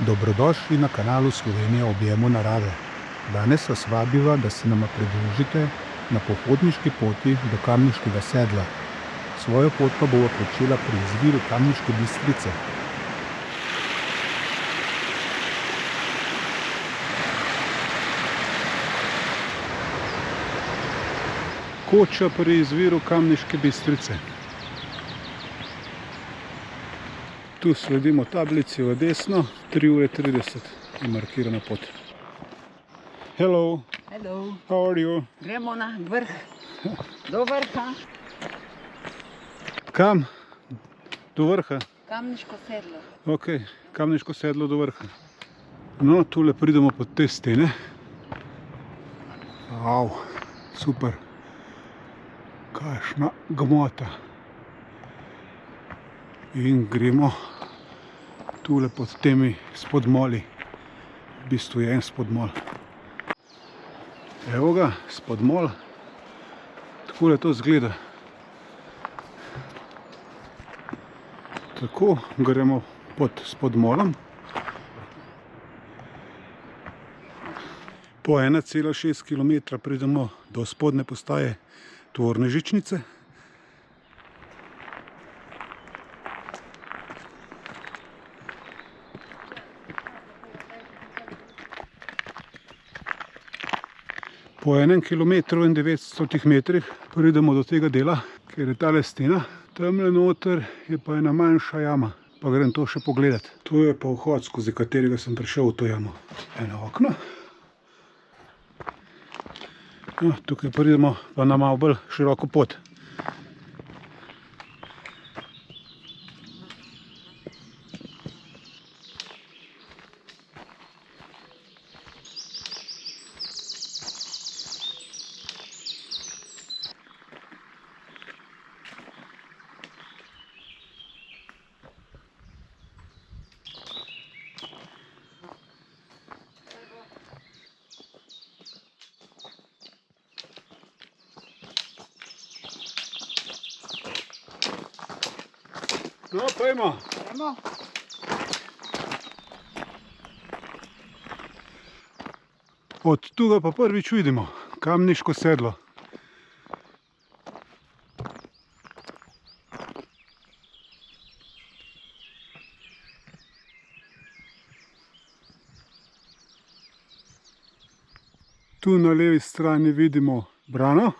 Dobrodošli na kanalu Slovenija v objemu narave. Danes vas vabiva, da se nama pridružite na pohodniški poti do Kamniškega sedla. Svojo pot pa bova počela pri izviru Kamniške Bistrice. Koča pri izviru Kamniške Bistrice. Tu sledimo tablici v desno, 3:30 je markirana pot. Hello. Hello. How are you? Gremo na vrh. Do vrha. Kam? Do vrha? Kamniško sedlo. Ok, Kamniško sedlo do vrha. No, tule pridemo pod te stene. Wow, super. Kakšna gmota. In gremo tule pod temi spodmoli. V bistvu je en spodmol. Evo ga, spodmol. Takole to izgleda. Tako gremo pod spodmolom. Po 1,6 km pridemo do spodnje postaje tovorne žičnice. Po 1 km in 900 metrih pridemo do tega dela, kjer je tale stena. Tamle noter je pa ena manjša jama, pa grem to še pogledat. To je pa vhod, skozi katerega sem prišel v to jamo. Eno okno. No, tukaj pridemo pa na malo bolj široko pot. No, pojmo. Gremo. Od tuga pa prvič vidimo Kamniško sedlo. Tu na levi strani vidimo brano.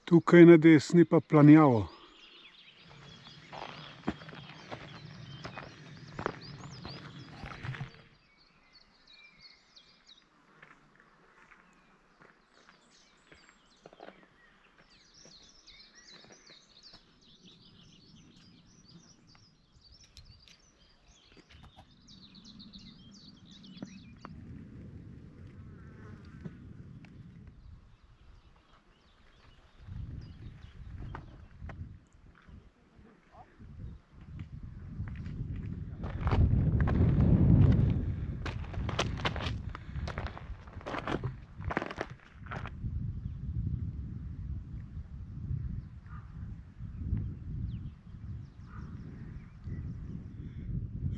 Tukaj na desni pa planjavo.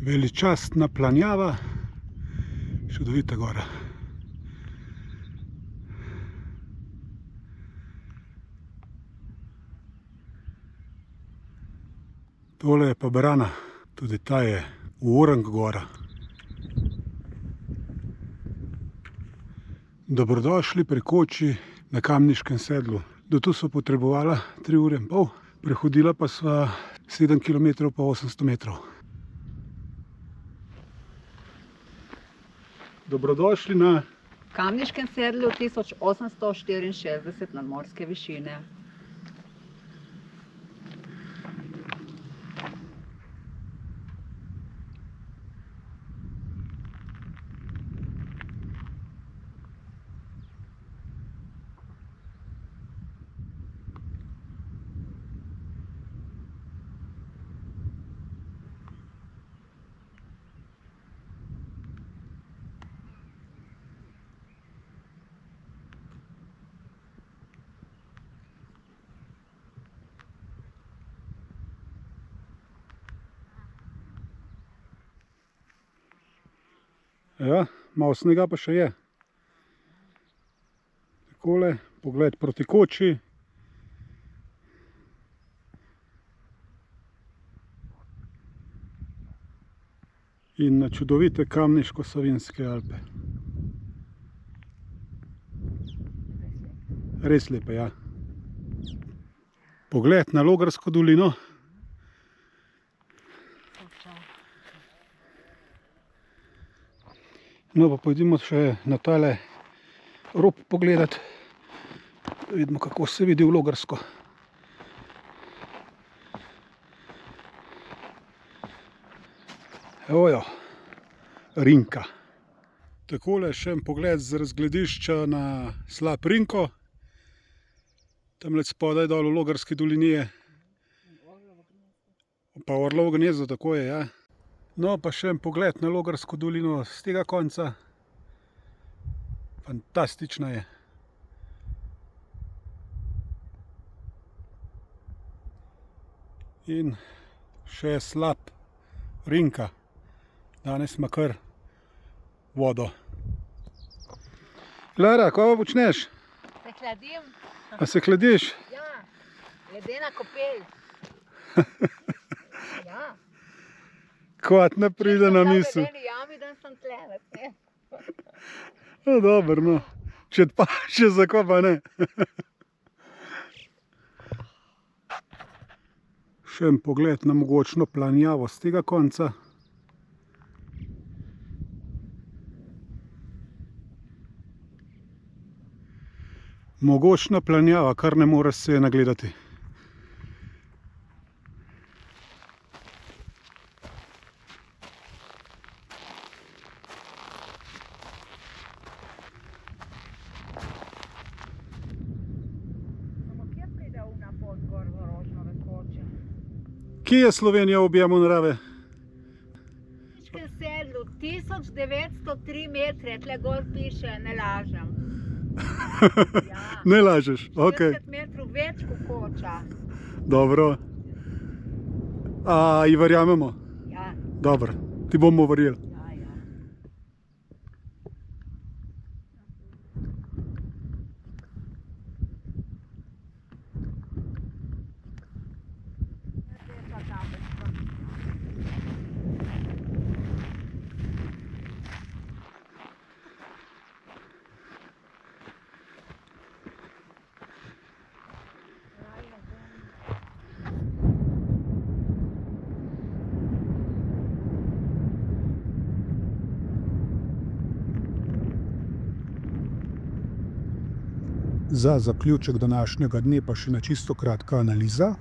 Veličastna planjava, čudovita gora. Tole je pa brana, tudi ta je Orang gora. Dobrodošli pri koči na Kamniškem sedlu. Do tu sva potrebovala 3,5 ure, prehodila pa sva 7 km pa 800 metrov. Dobrodošli na Kamniškem sedlu 1864 nadmorske višine. Ja, malo snega pa še je. Takole, pogled proti koči. In na čudovite Kamniško-Savinjske Alpe. Res lepe, ja. Pogled na Logarsko dolino. No, pa pojdimo še na tale rob pogledati. Vidimo, kako se vidi v Logarsko. Evojo, Rinka. Takole še en pogled z razgledišča na slap Rinko. Tamle spodaj dol v Logarski dolini je. Pa Orlovo gnezdo, tako je, ja. No, pa še en pogled na Logarsko dolino z tega konca. Fantastična je. In še slap Rinka. Danes ima kar vodo. Lara, kaj počneš? Se hladim. A se hladiš? Ja, ledena kopel. Ja. Kvat ne pride na misel. Ledeni jami, da sem tle. No, dobro, no. Če pa še za ko pa ne. Še en pogled na mogočno planjavo z tega konca. Mogočna planjava, kar ne moreš se nagledati. Kje je Slovenija v objemu narave? V Kamniškem sedlu, 1903 metre, tle gor piše, ne lažem. Ja. Ne lažeš, ok. 40 metrov več kot Koča. Dobro. A ji verjamemo? Ja, Dobro, ti bomo verjeli. ja, ja. Za zaključek današnjega dne pa še na čisto kratka analiza.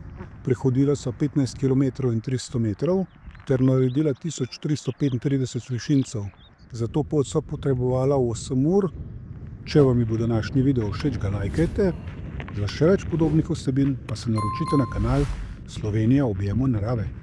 Prehodila so 15 km in 300 metrov ter naredila 1335 višincev. Za to pot so potrebovala 8 ur. Če vam je bil današnji video všeč, ga lajkajte. Za še več podobnih vsebin pa se naročite na kanal Slovenija v objemu narave.